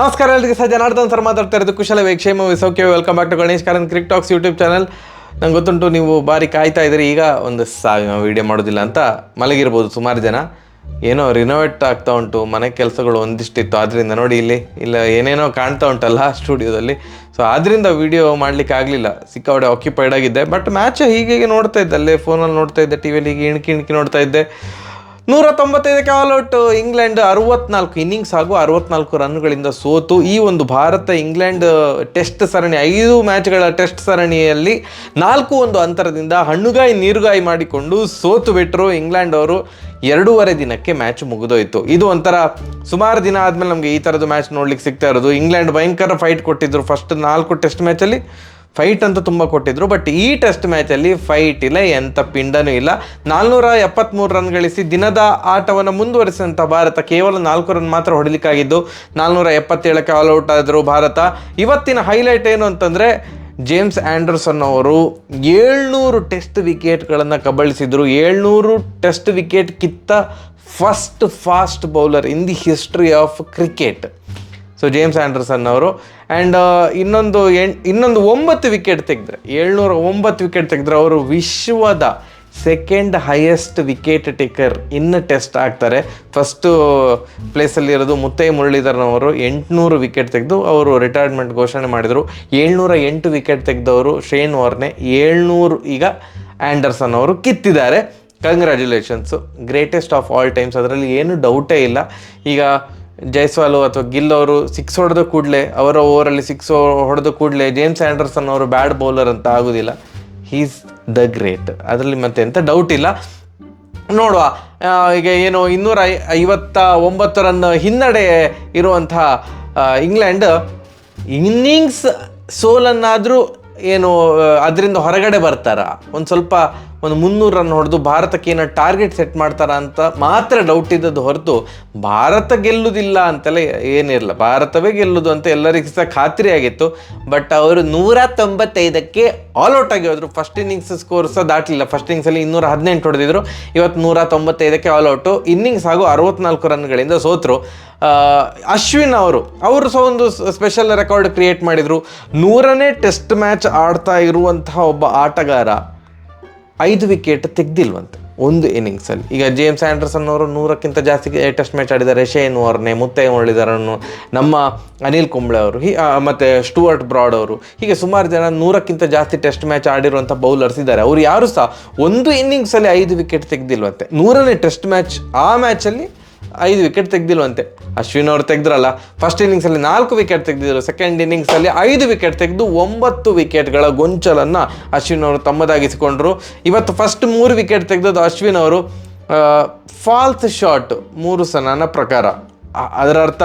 ನಮಸ್ಕಾರ ಎಲ್ಲರಿಗೆ sir, Janardhan sir ಮಾತಾಡ್ತಾ ಇರೋದು. ಕುಶಲವೇ, ಕ್ಷೇಮವೇ, ಸೌಖ್ಯವೇ. Welcome back to Ganesh Karanth Cric Talks YouTube channel. ನಂಗೆ ಗೊತ್ತುಂಟು ನೀವು ಭಾರಿ ಕಾಯ್ತಾ ಇದ್ದೀರಿ. ಈಗ ಒಂದು ವೀಡಿಯೋ ಮಾಡೋದಿಲ್ಲ ಅಂತ ಮಲಗಿರ್ಬೋದು ಸುಮಾರು ಜನ. ಏನೋ ರಿನೋವೇಟ್ ಆಗ್ತಾ ಉಂಟು, ಮನೆ ಕೆಲಸಗಳು ಒಂದಿಷ್ಟಿತ್ತು, ಆದ್ದರಿಂದ ನೋಡಿ ಇಲ್ಲ ಏನೇನೋ ಕಾಣ್ತಾ ಉಂಟಲ್ಲ ಸ್ಟುಡಿಯೋದಲ್ಲಿ. ಸೊ ಆದ್ದರಿಂದ ವೀಡಿಯೋ ಮಾಡಲಿಕ್ಕೆ ಆಗಲಿಲ್ಲ, ಸಿಕ್ಕಾಪಟ್ಟೆ ಆಕ್ಯುಪೈಡ್ ಆಗಿದ್ದೆ. ಬಟ್ ಮ್ಯಾಚ್ ಹೀಗೆ ನೋಡ್ತಾ ಇದ್ದೆ, ಅಲ್ಲೇ ಫೋನಲ್ಲಿ ನೋಡ್ತಾ ಇದ್ದೆ, ಟಿ ವಿಯಲ್ಲಿ ಹೀಗೆ ಇಣಕಿ ನೋಡ್ತಾ ಇದ್ದೆ. 195ಕ್ಕೆ ಆಲ್ಔಟ್ ಇಂಗ್ಲೆಂಡ್. 64 ಇನ್ನಿಂಗ್ಸ್ ಹಾಗೂ 64 ರನ್ಗಳಿಂದ ಸೋತು ಈ ಒಂದು ಭಾರತ ಇಂಗ್ಲೆಂಡ್ ಟೆಸ್ಟ್ ಸರಣಿ 5 ಮ್ಯಾಚ್ಗಳ ಟೆಸ್ಟ್ ಸರಣಿಯಲ್ಲಿ 4-1 ಅಂತರದಿಂದ ಹಣ್ಣುಗಾಯಿ ನೀರುಗಾಯಿ ಮಾಡಿಕೊಂಡು ಸೋತು ಬಿಟ್ಟರು ಇಂಗ್ಲೆಂಡ್ ಅವರು. 2.5 ದಿನಕ್ಕೆ ಮ್ಯಾಚ್ ಮುಗಿದೋಯ್ತು. ಇದು ಒಂಥರ ಸುಮಾರು ದಿನ ಆದಮೇಲೆ ನಮಗೆ ಈ ಥರದ್ದು ಮ್ಯಾಚ್ ನೋಡ್ಲಿಕ್ಕೆ ಸಿಗ್ತಾ ಇರೋದು. ಇಂಗ್ಲೆಂಡ್ ಭಯಂಕರ ಫೈಟ್ ಕೊಟ್ಟಿದ್ರು ಫಸ್ಟ್ 4 ಟೆಸ್ಟ್ ಮ್ಯಾಚಲ್ಲಿ. ಫೈಟ್ ಅಂತ ತುಂಬ ಕೊಟ್ಟಿದ್ರು, ಬಟ್ ಈ ಟೆಸ್ಟ್ ಮ್ಯಾಚಲ್ಲಿ ಫೈಟ್ ಇಲ್ಲ, ಎಂಥ ಪಿಂಡನೂ ಇಲ್ಲ. 473 ರನ್ ಗಳಿಸಿ ದಿನದ ಆಟವನ್ನು ಮುಂದುವರಿಸಿದಂಥ ಭಾರತ ಕೇವಲ 4 ರನ್ ಮಾತ್ರ ಹೊಡಿಲಿಕ್ಕಾಗಿದ್ದು. 477ಕ್ಕೆ ಆಲ್ಔಟ್ ಆದರು ಭಾರತ. ಇವತ್ತಿನ ಹೈಲೈಟ್ ಏನು ಅಂತಂದರೆ, ಜೇಮ್ಸ್ ಆ್ಯಂಡರ್ಸನ್ ಅವರು 700 ಟೆಸ್ಟ್ ವಿಕೆಟ್ಗಳನ್ನು ಕಬಳಿಸಿದರು. 700 ಟೆಸ್ಟ್ ವಿಕೆಟ್ ಕಿತ್ತ first fast bowler in the history of cricket. So James Anderson ಅವರು. ಆ್ಯಂಡ್ ಇನ್ನೊಂದು 9 ವಿಕೆಟ್ ತೆಗೆದ್ರೆ, 709 ವಿಕೆಟ್ ತೆಗೆದ್ರೆ ಅವರು ವಿಶ್ವದ ಸೆಕೆಂಡ್ ಹೈಯೆಸ್ಟ್ ವಿಕೆಟ್ ಟೇಕರ್ ಇನ್ ಟೆಸ್ಟ್ ಆಗ್ತಾರೆ. ಫಸ್ಟು ಪ್ಲೇಸಲ್ಲಿರೋದು ಮುತ್ತಯ್ಯ ಮುರಳೀಧರನವರು 800 ವಿಕೆಟ್ ತೆಗೆದು ಅವರು ರಿಟೈರ್ಮೆಂಟ್ ಘೋಷಣೆ ಮಾಡಿದರು. 708 ವಿಕೆಟ್ ತೆಗೆದವರು ಶೇನ್ ವಾರ್ನೆ. 700 ಈಗ ಆ್ಯಂಡರ್ಸನ್ ಅವರು ಕಿತ್ತಿದ್ದಾರೆ. ಕಂಗ್ರ್ಯಾಚುಲೇಷನ್ಸು, ಗ್ರೇಟೆಸ್ಟ್ ಆಫ್ ಆಲ್ ಟೈಮ್ಸ್, ಅದರಲ್ಲಿ ಏನು ಡೌಟೇ ಇಲ್ಲ. ಈಗ ಜೈಸ್ವಾಲ್ ಅಥವಾ ಗಿಲ್ ಅವರು 6 ಹೊಡೆದ ಕೂಡಲೇ, ಅವರ ಓವರಲ್ಲಿ 6 ಹೊಡೆದ ಕೂಡಲೇ ಜೇಮ್ಸ್ ಆ್ಯಂಡರ್ಸನ್ ಅವರು ಬ್ಯಾಡ್ ಬೌಲರ್ ಅಂತ ಆಗೋದಿಲ್ಲ. ಹೀಸ್ ದ ಗ್ರೇಟ್, ಅದರಲ್ಲಿ ಮತ್ತೆ ಎಂಥ ಡೌಟ್ ಇಲ್ಲ. ನೋಡುವ, ಈಗ ಏನು 259 ರನ್ ಹಿನ್ನಡೆ ಇರುವಂತಹ ಇಂಗ್ಲೆಂಡ್ ಇನ್ನಿಂಗ್ಸ್ ಸೋಲನ್ನಾದರೂ ಏನು ಅದರಿಂದ ಹೊರಗಡೆ ಬರ್ತಾರಾ, ಒಂದು 300 ರನ್ ಹೊಡೆದು ಭಾರತಕ್ಕೆ ಏನೋ ಟಾರ್ಗೆಟ್ ಸೆಟ್ ಮಾಡ್ತಾರಾ ಅಂತ ಮಾತ್ರ ಡೌಟ್ ಇದ್ದದ್ದು ಹೊರತು ಭಾರತ ಗೆಲ್ಲುವುದಿಲ್ಲ ಅಂತೆಲ್ಲ ಏನಿರಲ್ಲ. ಭಾರತವೇ ಗೆಲ್ಲುವುದು ಅಂತ ಎಲ್ಲರಿಗೂ ಸಹ ಖಾತ್ರಿ ಆಗಿತ್ತು. ಬಟ್ ಅವರು 195ಕ್ಕೆ ಆಲ್ಔಟ್ ಆಗಿ ಹೋದರು. ಫಸ್ಟ್ ಇನ್ನಿಂಗ್ಸ್ ಸ್ಕೋರ್ ಸಹ ದಾಟಲಿಲ್ಲ. ಫಸ್ಟ್ ಇನ್ನಿಂಗ್ಸಲ್ಲಿ 218 ಹೊಡೆದಿದ್ರು, ಇವತ್ತು 195ಕ್ಕೆ ಆಲ್ಔಟು. ಇನ್ನಿಂಗ್ಸ್ ಹಾಗೂ 64 ರನ್ಗಳಿಂದ ಸೋತರು. ಅಶ್ವಿನ್ ಅವರು ಸಹ ಒಂದು ಸ್ಪೆಷಲ್ ರೆಕಾರ್ಡ್ ಕ್ರಿಯೇಟ್ ಮಾಡಿದರು. 100ನೇ ಟೆಸ್ಟ್ ಮ್ಯಾಚ್ ಆಡ್ತಾ ಇರುವಂತಹ ಒಬ್ಬ ಆಟಗಾರ 5 ವಿಕೆಟ್ ತೆಗೆದಿಲ್ವಂತೆ ಒಂದು ಇನ್ನಿಂಗ್ಸಲ್ಲಿ. ಈಗ ಜೇಮ್ಸ್ ಆ್ಯಂಡರ್ಸನ್ ಅವರು 100ಕ್ಕಿಂತ ಜಾಸ್ತಿ ಟೆಸ್ಟ್ ಮ್ಯಾಚ್ ಆಡಿದ್ದಾರೆ. ಶೇನ್ ವಾರ್ನೆ, ಮುತ್ತಯ್ಯ ಮುರಳೀಧರನ್, ನಮ್ಮ ಅನಿಲ್ ಕುಂಬ್ಳೆ ಅವರು, ಮತ್ತು ಸ್ಟುವರ್ಟ್ ಬ್ರಾಡ್ ಅವರು, ಹೀಗೆ ಸುಮಾರು ಜನ 100ಕ್ಕಿಂತ ಜಾಸ್ತಿ ಟೆಸ್ಟ್ ಮ್ಯಾಚ್ ಆಡಿರುವಂಥ ಬೌಲರ್ಸ್ ಇದ್ದಾರೆ. ಅವರು ಯಾರು ಸಹ ಒಂದು ಇನ್ನಿಂಗ್ಸಲ್ಲಿ 5 ವಿಕೆಟ್ ತೆಗೆದಿಲ್ವಂತೆ. 100ನೇ ಟೆಸ್ಟ್ ಮ್ಯಾಚ್ ಆ ಮ್ಯಾಚಲ್ಲಿ 5 ವಿಕೆಟ್ ತೆಗೆದಿಲ್ವಂತೆ. ಅಶ್ವಿನ್ ಅವರು ತೆಗೆದ್ರಲ್ಲ, ಫಸ್ಟ್ ಇನ್ನಿಂಗ್ಸಲ್ಲಿ 4 ವಿಕೆಟ್ ತೆಗೆದಿದ್ರು, ಸೆಕೆಂಡ್ ಇನ್ನಿಂಗ್ಸಲ್ಲಿ 5 ವಿಕೆಟ್ ತೆಗೆದು 9 ವಿಕೆಟ್ಗಳ ಗೊಂಚಲನ್ನು ಅಶ್ವಿನ್ ಅವರು ತಮ್ಮದಾಗಿಸಿಕೊಂಡ್ರು. ಇವತ್ತು ಫಸ್ಟ್ 3 ವಿಕೆಟ್ ತೆಗೆದದ್ದು ಅಶ್ವಿನ್ ಅವರು. ಫಾಲ್ಸ್ ಶಾಟ್ 3 ಸಹ ನನ್ನ ಪ್ರಕಾರ. ಅದರ ಅರ್ಥ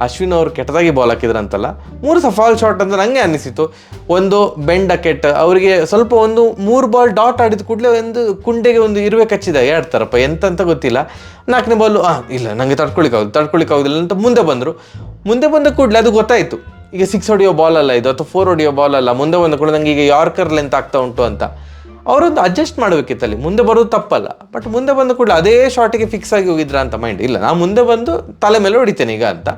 ಅಶ್ವಿನ್ ಅವರು ಕೆಟ್ಟದಾಗಿ ಬಾಲ್ ಹಾಕಿದ್ರಂತಲ್ಲ, 3 ಸಹ ಫಾಲ್ ಶಾಟ್ ಅಂತ ನನಗೆ ಅನ್ನಿಸಿತು. ಒಂದು ಬೆಂಡಕೆಟ್ ಅವರಿಗೆ ಸ್ವಲ್ಪ 3 ಬಾಲ್ ಡಾಟ್ ಆಡಿದ ಕೂಡಲೇ ಒಂದು ಕುಂಡೆಗೆ ಒಂದು ಇರುವೆ ಕಚ್ಚಿದಾಗ ಆಡ್ತಾರಪ್ಪ, ಎಂತ ಗೊತ್ತಿಲ್ಲ. 4ನೇ ಬಾಲು ಇಲ್ಲ ನನಗೆ ತಡ್ಕೊಳಿಕ್ಕಾಗೋದಿಲ್ಲ ಅಂತ ಮುಂದೆ ಬಂದ ಕೂಡಲೇ ಅದು ಗೊತ್ತಾಯಿತು, ಈಗ 6 ಹೊಡೆಯೋ ಬಾಲ್ ಅಲ್ಲ ಇದು, ಅಥವಾ 4 ಹೊಡೆಯೋ ಬಾಲ್ ಅಲ್ಲ. ಮುಂದೆ ಬಂದ ಕೂಡ ನನಗೆ ಈಗ ಯಾರ್ಕರ್ ಲೆಂತ್ ಆಗ್ತಾ ಉಂಟು ಅಂತ ಅವರೊಂದು ಅಡ್ಜಸ್ಟ್ ಮಾಡಬೇಕಿತ್ತಲ್ಲಿ. ಮುಂದೆ ಬರೋದು ತಪ್ಪಲ್ಲ, ಬಟ್ ಮುಂದೆ ಬಂದ ಕೂಡಲೇ ಅದೇ ಶಾಟಿಗೆ ಫಿಕ್ಸ್ ಆಗಿ ಹೋಗಿದ್ರ ಅಂತ ಮೈಂಡ್ ಇಲ್ಲ. ನಾನು ಮುಂದೆ ಬಂದು ತಲೆ ಮೇಲೆ ಹೊಡಿತೇನೆ ಈಗ ಅಂತ.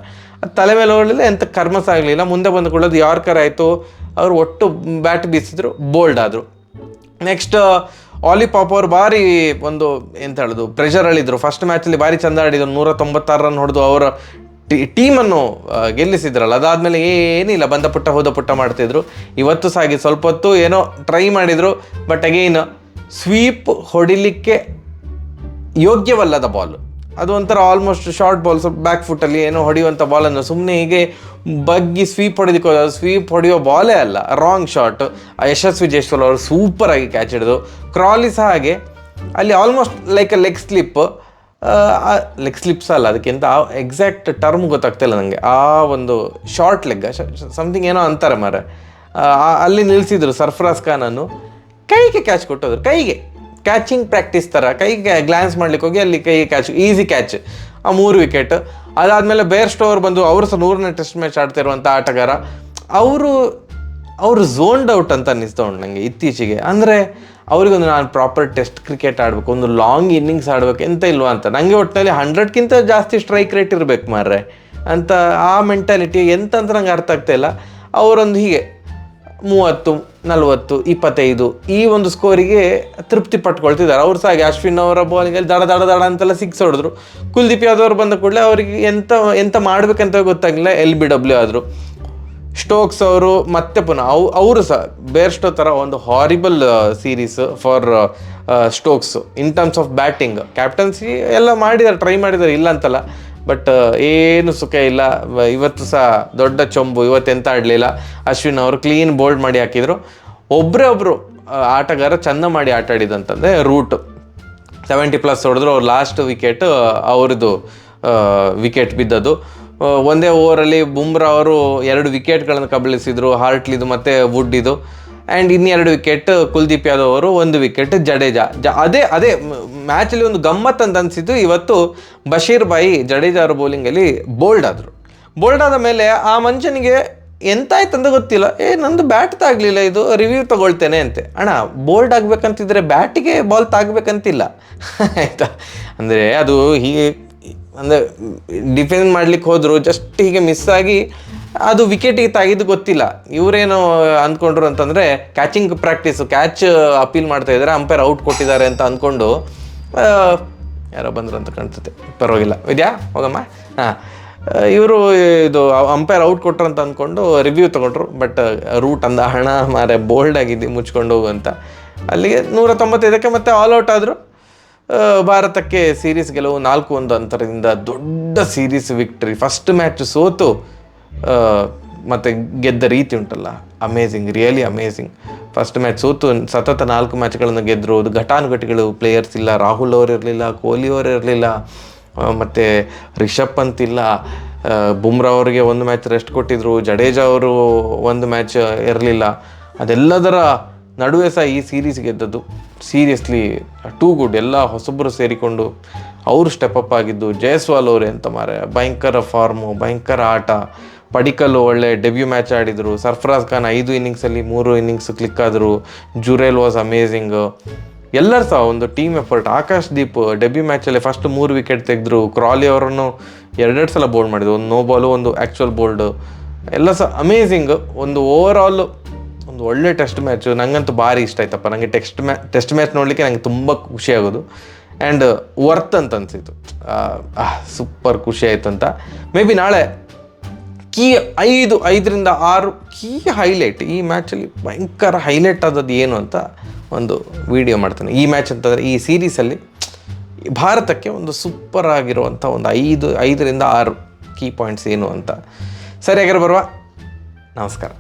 ತಲೆ ಮೇಲೆ ಹೊಡಲಿಲ್ಲ, ಎಂಥ ಕರ್ಮಸ ಆಗಲಿಲ್ಲ. ಮುಂದೆ ಬಂದ ಕೂಡಲೇ ಅದು ಯಾರ್ಕರ್ ಆಯಿತು. ಅವರು ಒಟ್ಟು ಬ್ಯಾಟ್ ಬೀಸಿದ್ರು, ಬೋಲ್ಡ್ ಆದರು. ನೆಕ್ಸ್ಟ್ ಆಲಿ ಪಾಪ್ ಅವರು ಭಾರಿ ಒಂದು ಎಂತ ಹೇಳೋದು ಪ್ರೆಷರಲ್ಲಿದ್ದರು. ಫಸ್ಟ್ ಮ್ಯಾಚಲ್ಲಿ ಭಾರಿ ಚೆಂದ ಆಡಿದ್ರು, 196 ರನ್ ಹೊಡೆದು ಅವರ ಟೀಮನ್ನು ಗೆಲ್ಲಿಸಿದ್ರಲ್ಲ. ಅದಾದಮೇಲೆ ಏನಿಲ್ಲ, ಬಂದ ಪುಟ್ಟ ಹೋದ ಪುಟ್ಟ ಮಾಡ್ತಿದ್ರು. ಇವತ್ತು ಸಹ ಹಾಗೆ ಸ್ವಲ್ಪ ಹೊತ್ತು ಏನೋ ಟ್ರೈ ಮಾಡಿದರು, ಬಟ್ ಅಗೈನ್ ಸ್ವೀಪ್ ಹೊಡಿಲಿಕ್ಕೆ ಯೋಗ್ಯವಲ್ಲದ ಬಾಲ್ ಅದು. ಒಂಥರ ಆಲ್ಮೋಸ್ಟ್ ಶಾರ್ಟ್ ಬಾಲ್, ಸ್ವಲ್ಪ ಬ್ಯಾಕ್ ಫುಟ್ಟಲ್ಲಿ ಏನೋ ಹೊಡೆಯುವಂಥ ಬಾಲನ್ನು ಸುಮ್ಮನೆ ಹೀಗೆ ಬಗ್ಗಿ ಸ್ವೀಪ್ ಹೊಡೆಯೋ ಬಾಲೇ ಅಲ್ಲ, ರಾಂಗ್ ಶಾಟ್. ಯಶಸ್ವಿ ಜೈಸ್ವಾಲ್ ಅವರು ಸೂಪರಾಗಿ ಕ್ಯಾಚ್ ಹಿಡಿದು. ಕ್ರಾಲಿ ಸಹ ಹಾಗೆ, ಅಲ್ಲಿ almost like a leg slips ಅಲ್ಲ, ಅದಕ್ಕಿಂತ ಎಕ್ಸಾಕ್ಟ್ ಟರ್ಮ್ ಗೊತ್ತಾಗ್ತಿಲ್ಲ ನನಗೆ. ಆ ಒಂದು ಶಾರ್ಟ್ ಲೆಗ್ ಸಮಥಿಂಗ್ ಏನೋ ಅಂತಾರೆ ಮಾರೆ, ಅಲ್ಲಿ ನಿಲ್ಲಿಸಿದ್ರು ಸರ್ಫರಾಜ್ ಖಾನನ್ನು. ಕೈಗೆ ಕ್ಯಾಚ್ ಕೊಟ್ಟೋದ್ರು, ಕೈಗೆ ಕ್ಯಾಚಿಂಗ್ ಪ್ರಾಕ್ಟೀಸ್ ಥರ ಕೈಗೆ ಗ್ಲಾನ್ಸ್ ಮಾಡ್ಲಿಕ್ಕೆ ಹೋಗಿ ಅಲ್ಲಿ ಕೈಗೆ ಕ್ಯಾಚ್, ಈಸಿ ಕ್ಯಾಚ್. ಆ 3 ವಿಕೆಟ್. ಅದಾದಮೇಲೆ ಬೇರ್ ಸ್ಟೋರ್ ಬಂದು ಅವರು ಸಹ 100ನೇ ಟೆಸ್ಟ್ ಮ್ಯಾಚ್ ಆಡ್ತಿರುವಂಥ ಆಟಗಾರ. ಅವರು ಝೋನ್ಡ್ ಔಟ್ ಅಂತ ಅನ್ನಿಸ್ತಾ ಉಂಟು ನನಗೆ ಇತ್ತೀಚೆಗೆ. ಅಂದರೆ ಅವರಿಗೊಂದು ನಾನು ಪ್ರಾಪರ್ ಟೆಸ್ಟ್ ಕ್ರಿಕೆಟ್ ಆಡಬೇಕು, ಒಂದು ಲಾಂಗ್ ಇನ್ನಿಂಗ್ಸ್ ಆಡಬೇಕು ಎಂತ ಇಲ್ವಾ ಅಂತ. ನನಗೆ ಒಟ್ಟಿನಲ್ಲಿ 100ಕ್ಕಿಂತ ಜಾಸ್ತಿ ಸ್ಟ್ರೈಕ್ ರೇಟ್ ಇರಬೇಕು ಮಾರ್ರೆ. ಅಂತ ಆ ಮೆಂಟಾಲಿಟಿ ಎಂತಂತ ನಂಗೆ ಅರ್ಥ ಆಗ್ತಾಯಿಲ್ಲ. ಅವರೊಂದು ಹೀಗೆ 30, 40, 25 ಈ ಒಂದು ಸ್ಕೋರಿಗೆ ತೃಪ್ತಿ ಪಟ್ಕೊಳ್ತಿದ್ದಾರೆ. ಅವ್ರು ಸಹ ಹಾಗೆ ಅಶ್ವಿನ್ ಅವರ ಬಾಲಿಂಗಲ್ಲಿ ದಡ ಅಂತೆಲ್ಲ ಸಿಕ್ಸ್ ಹೊಡೆದ್ರು. ಕುಲ್ದೀಪ್ ಯಾದವ್ ಅವರು ಬಂದ ಕೂಡಲೇ ಅವರಿಗೆ ಎಂತ ಮಾಡಬೇಕಂತ ಗೊತ್ತಾಗಲಿಲ್ಲ, LBW ಆದರು. ಸ್ಟೋಕ್ಸ್ ಅವರು ಮತ್ತೆ ಪುನಃ ಅವರು ಸಹ ಬೇರ್ಸ್ಟೋ ಥರ ಒಂದು horrible series for Stokes in terms of batting. Captaincy ಎಲ್ಲ ಮಾಡಿದ್ದಾರೆ, ಟ್ರೈ ಮಾಡಿದ್ದಾರೆ, ಇಲ್ಲ ಅಂತಲ್ಲ, ಬಟ್ ಏನು ಸುಖ ಇಲ್ಲ. ಇವತ್ತು ಸಹ ದೊಡ್ಡ ಚೊಂಬು, ಇವತ್ತೆಂತ ಆಡಲಿಲ್ಲ. ಅಶ್ವಿನ್ ಅವರು ಕ್ಲೀನ್ ಬೋಲ್ಡ್ ಮಾಡಿ ಹಾಕಿದರು. ಒಬ್ಬರು ಆಟಗಾರ ಚೆಂದ ಮಾಡಿ ಆಟ ಆಡಿದಂತಂದರೆ ರೂಟ್ 70+ ಹೊಡೆದ್ರು. ಅವ್ರು ಲಾಸ್ಟ್ ವಿಕೆಟ್ ಅವ್ರದ್ದು ವಿಕೆಟ್ ಬಿದ್ದದ್ದು. ಒಂದೇ ಓವರಲ್ಲಿ ಬುಮ್ರಾ ಅವರು 2 ವಿಕೆಟ್ಗಳನ್ನು ಕಬಳಿಸಿದರು, ಹಾರ್ಟ್ಲಿದು ಮತ್ತು ವುಡ್ಡಿದು. ಆ್ಯಂಡ್ ಇನ್ನೆರಡು ವಿಕೆಟ್ ಕುಲ್ದೀಪ್ ಯಾದವ್ ಅವರು, 1 ವಿಕೆಟ್ ಜಡೇಜಾ. ಅದೇ ಮ್ಯಾಚಲ್ಲಿ ಒಂದು ಗಮ್ಮತ್ತು ಅಂತ ಅನಿಸಿದ್ದು. ಇವತ್ತು ಬಶೀರ್ ಭಾಯಿ ಜಡೇಜಾ ಅವರ ಬೌಲಿಂಗಲ್ಲಿ ಬೋಲ್ಡ್ ಆದರು. ಬೋಲ್ಡ್ ಆದ ಮೇಲೆ ಆ ಮನುಷ್ಯನಿಗೆ ಎಂತಾಯ್ತಂತ ಗೊತ್ತಿಲ್ಲ, ನಂದು ಬ್ಯಾಟ್ ತಾಗಲಿಲ್ಲ, ಇದು ರಿವ್ಯೂ ತೊಗೊಳ್ತೇನೆ ಅಂತೆ. ಅಣ್ಣ, ಬೋಲ್ಡ್ ಆಗಬೇಕಂತಿದ್ರೆ ಬ್ಯಾಟಿಗೆ ಬಾಲ್ ತಾಗಬೇಕಂತಿಲ್ಲ ಆಯಿತಾ. ಅಂದರೆ ಅದು ಹೀಗೆ ಅಂದರೆ ಡಿಫೆಂಡ್ ಮಾಡ್ಲಿಕ್ಕೆ ಹೋದರು, ಜಸ್ಟ್ ಹೀಗೆ ಮಿಸ್ ಆಗಿ ಅದು ವಿಕೆಟಿಗೆ ತಾಗಿದ್ದು ಗೊತ್ತಿಲ್ಲ. ಇವರೇನು ಅಂದ್ಕೊಂಡ್ರು ಅಂತಂದರೆ ಕ್ಯಾಚಿಂಗ್ ಪ್ರಾಕ್ಟೀಸು, ಕ್ಯಾಚ್ ಅಪೀಲ್ ಮಾಡ್ತಾ ಇದ್ದಾರೆ, ಅಂಪೈರ್ ಔಟ್ ಕೊಟ್ಟಿದ್ದಾರೆ ಅಂತ ಅಂದ್ಕೊಂಡು, ಯಾರೋ ಬಂದರು ಅಂತ ಕಾಣ್ತದೆ, ಪರವಾಗಿಲ್ಲ ವಿದ್ಯಾ ಹೋಗಮ್ಮ, ಇವರು ಇದು ಅಂಪೈರ್ ಔಟ್ ಕೊಟ್ಟರು ಅಂತ ಅಂದ್ಕೊಂಡು ರಿವ್ಯೂ ತೊಗೊಂಡ್ರು. ಬಟ್ ರೂಟ್ ಅಂದ ಹಣ ಮಾರೆ ಬೋಲ್ಡ್ ಆಗಿದ್ದು ಮುಚ್ಕೊಂಡು ಹೋಗು ಅಂತ. ಅಲ್ಲಿಗೆ 195ಕ್ಕೆ ಮತ್ತೆ ಆಲ್ ಔಟ್ ಆದರು. ಭಾರತಕ್ಕೆ ಸೀರೀಸ್ ಗೆಲುವು 4-1 ಅಂತರದಿಂದ ದೊಡ್ಡ ಸೀರೀಸ್ ವಿಕ್ಟ್ರಿ. ಫಸ್ಟ್ ಮ್ಯಾಚ್ ಸೋತು ಮತ್ತು ಗೆದ್ದ ರೀತಿ ಉಂಟಲ್ಲ, amazing, really amazing. First match ಸೋತು ಸತತ 4 ಮ್ಯಾಚ್ಗಳನ್ನು ಗೆದ್ದರು. ಅದು ಘಟಾನುಘಟಿಗಳು, ಪ್ಲೇಯರ್ಸ್ ಇಲ್ಲ, ರಾಹುಲ್ ಅವರು ಇರಲಿಲ್ಲ, ಕೊಹ್ಲಿ ಅವರು ಇರಲಿಲ್ಲ, ಮತ್ತು ರಿಷಬ್ ಪಂತ್ ಇಲ್ಲ, ಬುಮ್ರಾ ಅವರಿಗೆ 1 ಮ್ಯಾಚ್ ರೆಸ್ಟ್ ಕೊಟ್ಟಿದ್ದರು, ಜಡೇಜಾ ಅವರು 1 ಮ್ಯಾಚ್ ಇರಲಿಲ್ಲ. ಅದೆಲ್ಲದರ ನಡುವೆ ಸಹ ಈ ಸೀರೀಸ್ ಗೆದ್ದದ್ದು ಸೀರಿಯಸ್ಲಿ ಟೂ ಗುಡ್. ಎಲ್ಲ ಹೊಸೊಬ್ಬರು ಸೇರಿಕೊಂಡು ಅವರು ಸ್ಟೆಪ್ ಆಗಿದ್ದು. ಜೈಸ್ವಾಲ್ ಅವರೇ ಅಂತ ಮಾರೆ, ಭಯಂಕರ ಫಾರ್ಮು, ಭಯಂಕರ ಆಟ. ಪಡಿಕಲ್ ಒಳ್ಳೆ ಡೆಬ್ಯೂ ಮ್ಯಾಚ್ ಆಡಿದರು. ಸರ್ಫರಾಜ್ ಖಾನ್ 5 ಇನ್ನಿಂಗ್ಸಲ್ಲಿ 3 ಇನ್ನಿಂಗ್ಸ್ ಕ್ಲಿಕ್ ಆದರು. Jurel was amazing. ಎಲ್ಲರೂ ಸಹ ಒಂದು team effort. Akash Deep debut ಮ್ಯಾಚಲ್ಲಿ ಫಸ್ಟ್ 3 ವಿಕೆಟ್ ತೆಗೆದ್ರು. ಕ್ರಾಲಿ ಅವರನ್ನು 2 ಸಲ ಬೋಲ್ಡ್ ಮಾಡಿದ್ರು, ಒಂದು ನೋ ಬಾಲು, ಒಂದು ಆ್ಯಕ್ಚುಯಲ್ ಬೋಲ್ಡು. ಎಲ್ಲ ಸಹ ಅಮೇಝಿಂಗ್. ಒಂದು ಓವರ್ ಆಲ್ ಒಂದು ಒಳ್ಳೆ ಟೆಸ್ಟ್ ಮ್ಯಾಚು. ನನಗಂತೂ ಭಾರಿ ಇಷ್ಟ ಆಯ್ತಪ್ಪ. ನನಗೆ ಟೆಸ್ಟ್ ಮ್ಯಾಚ್ ನೋಡಲಿಕ್ಕೆ ನನಗೆ ತುಂಬ ಖುಷಿ ಆಗೋದು. ಆ್ಯಂಡ್ ವರ್ತ್ ಅಂತ ಅನಿಸಿತು. ಸೂಪರ್ ಖುಷಿ ಆಯಿತು ಅಂತ. ಮೇ ಬಿ ನಾಳೆ ಕೀ 5ರಿಂದ 6 ಕೀ ಹೈಲೈಟ್, ಈ ಮ್ಯಾಚಲ್ಲಿ ಭಯಂಕರ ಹೈಲೈಟ್ ಆದದ್ದು ಏನು ಅಂತ ಒಂದು ವಿಡಿಯೋ ಮಾಡ್ತಾನೆ. ಈ ಮ್ಯಾಚ್ ಅಂತಂದರೆ ಈ ಸೀರೀಸಲ್ಲಿ ಭಾರತಕ್ಕೆ ಒಂದು ಸೂಪರ್ ಆಗಿರುವಂಥ ಒಂದು 5ರಿಂದ 6 ಕೀ ಪಾಯಿಂಟ್ಸ್ ಏನು ಅಂತ. ಸರಿ, ಹಾಗಾದ್ರೆ ಬರುವ. ನಮಸ್ಕಾರ.